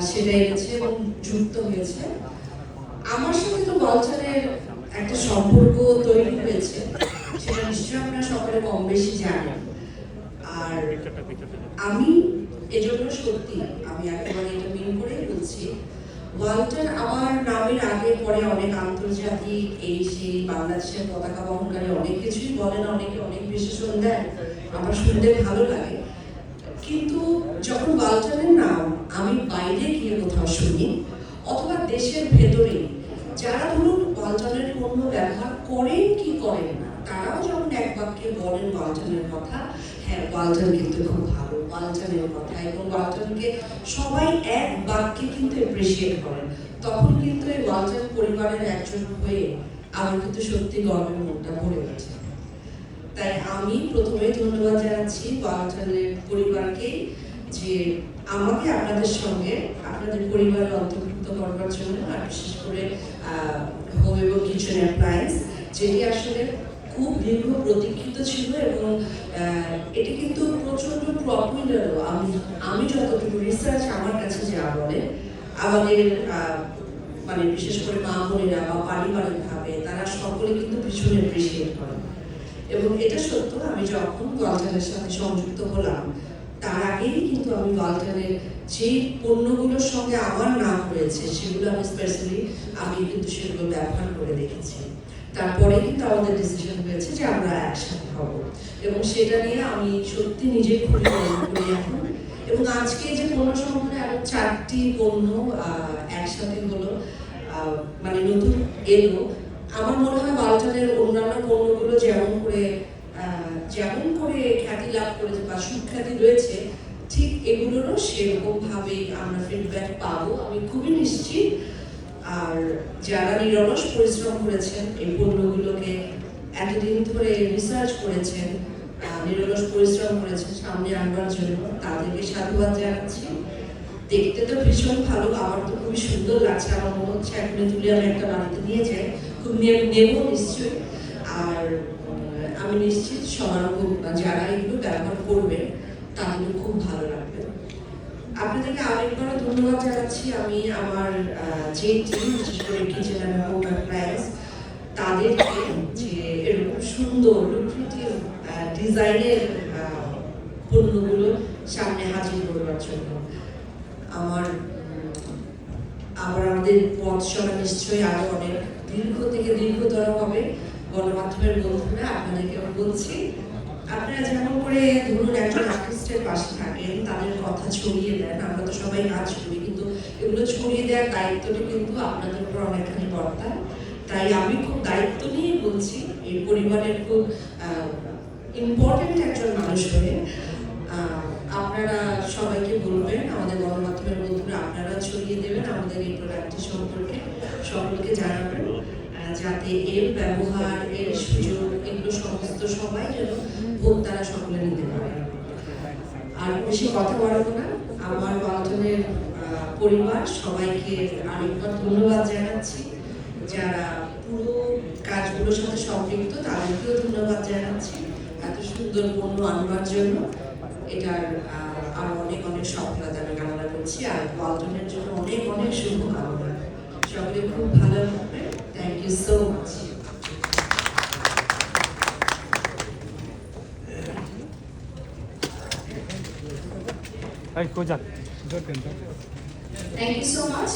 সেটা এনেছে এবং যুক্ত হয়েছে। আমার সাথে তো ওয়ালটনের একটা সম্পর্ক তৈরি হয়েছে, সেটা নিশ্চয়ই আপনারা সকলে কম বেশি জানেন। আর আমি এজন্য সত্যি আমি একেবারে এটা মিন করেই বলছি, ওয়ালটন আমার নামের আগে পরে অনেক আন্তর্জাতিক এই সেই বাংলাদেশের পতাকা বহনকারী অনেক কিছুই বলেন, অনেকে অনেক বিশেষণ দেন, আমার শুনতে ভালো লাগে। কিন্তু যখন ওয়ালটনের নাম আমি বাইরে গিয়ে কোথাও শুনি অথবা দেশের ভেতরে যারা ধরুন ওয়ালটনের পণ্য ব্যবহার করেন কি করেন না, তারাও যখন এক বাক্যে বলেন ওয়ালটনের কথা, হ্যাঁ ওয়ালটন কিন্তু খুব ভালো, ওয়ালটনের কথা, এবং ওয়ালটনকে সবাই এক বাক্যে কিন্তু অ্যাপ্রিসিয়েট করেন, তখন কিন্তু এই ওয়ালটন পরিবারের একজন হয়ে আমার কিন্তু সত্যি গর্বের মনটা ভরে গেছে। তাই আমি প্রথমে ধন্যবাদ জানাচ্ছি ওয়ালটনের পরিবারকে যে আমাকে আপনাদের সঙ্গে আপনাদের পরিবারে অন্তর্ভুক্ত করবার জন্য, আর বিশেষ করে হোম এবং কিচেন অ্যাপ্লায়েন্স, যেটি আসলে খুব দীর্ঘ প্রতীক্ষিত ছিল এবং এটি কিন্তু প্রচন্ড পপুলারও। আমি যতটুকু রিসার্চ আমার কাছে যা বলে, আমাদের মানে বিশেষ করে মা বোনেরা বা পারিবারিকভাবে তারা সকলে কিন্তু ভীষণ অ্যাপ্রিসিয়েট করেন। এবং এটা সত্য, আমি যখন ওয়ালটনের সাথে সংযুক্ত হলাম তার আগেই কিন্তু আমি ওয়ালটনের যে পণ্যগুলোর সঙ্গে আমার নাম রয়েছে সেগুলো আমি কিন্তু সেগুলো ব্যবহার করে দেখেছি। তারপরে কিন্তু আমাদের ডিসিশন হয়েছে যে আমরা একসাথে হব, এবং সেটা নিয়ে আমি সত্যি নিজে খুবই গর্ব করি এখন। এবং আজকে যে পণ্য সম্পর্কে আরো 4টি পণ্য একসাথে হলো, মানে নতুন এলো, আমার মনে হয় ওয়ালটনের অন্যান্য পণ্যগুলো যেমন করে খ্যাতি লাভ করেছে বা সুখ্যাতি রয়েছে, ঠিক এগুলোরও সেরকম ভাবে আমরা ফিডব্যাক পাবো, আমি খুবই নিশ্চিত। আর যারা নিরলস পরিশ্রম করেছেন এই পণ্যগুলোকে এতদিন ধরে রিসার্চ করেছেন, নিরলস পরিশ্রম করেছেন সামনে আনবার জন্য, তাদেরকে সাধুবাদ জানাচ্ছি। দেখতে তো ভীষণ ভালো, আমার তো খুবই সুন্দর লাগছে, আমার মনে হচ্ছে এখনই তুলে আমি একটা বাড়িতে নিয়ে যাই, খুব নেব নিশ্চয়ই। আর আমি নিশ্চিত সবার খুব, যারা এগুলো ব্যবহার করবেন তাদেরও খুব ভালো লাগবে। আপনাদেরকে আরেকবার ধন্যবাদ জানাচ্ছি। আমি আমার যে টিম, বিশেষ করে কিচেন অ্যান্ড হোম অ্যাপ্লায়েন্স, তাদেরকে যে এরকম সুন্দর লুক্রেটিভ ডিজাইনের পণ্যগুলো সামনে হাজির করবার জন্য। আমাদের পথ চলা নিশ্চয়ই আরো অনেক দীর্ঘ থেকে দীর্ঘতর হবে। গণমাধ্যমের বন্ধুরা, আপনাদেরকে বলছি, আপনারা যেমন করে ধরুন একজন আর্টিস্টের পাশে থাকেন, তাদের কথা ছড়িয়ে দেন, আমরা তো সবাই কাজ করি, কিন্তু এগুলো ছড়িয়ে দেওয়ার দায়িত্বটা কিন্তু আপনাদের উপর অনেকখানি বর্তায়। তাই আমি খুব দায়িত্ব নিয়ে বলছি, এই পরিবারের খুব ইম্পর্টেন্ট একজন মানুষ হয়ে আপনারা সবাইকে বলবেন, আমাদের গণমাধ্যমের বন্ধুরা আপনারা ছড়িয়ে দেবেন আমাদের এই প্রোডাক্টটি সম্পর্কে, সকলকে জানাবেন, যাতে এর ব্যবহার, এর সুযোগ, এগুলো সমস্ত সবাই যেন ভোক্তারা সকলে নিতে পারে। আর বেশি কথা বাড়াবো না, আমার ওয়ালটনের পরিবার সবাইকে আরেকবার ধন্যবাদ জানাচ্ছি। যারা পুরো কাজগুলোর সাথে সম্পৃক্ত তাদেরকেও ধন্যবাদ জানাচ্ছি এত সুন্দর পণ্য আনবার জন্য। এটার আরো অনেক অনেক সফলতা আমি কামনা করছি, আর ওয়ালটনের জন্য অনেক অনেক শুভকামনা। সকলে খুব ভালো থাকবে। Thank you so much. Thank you so much.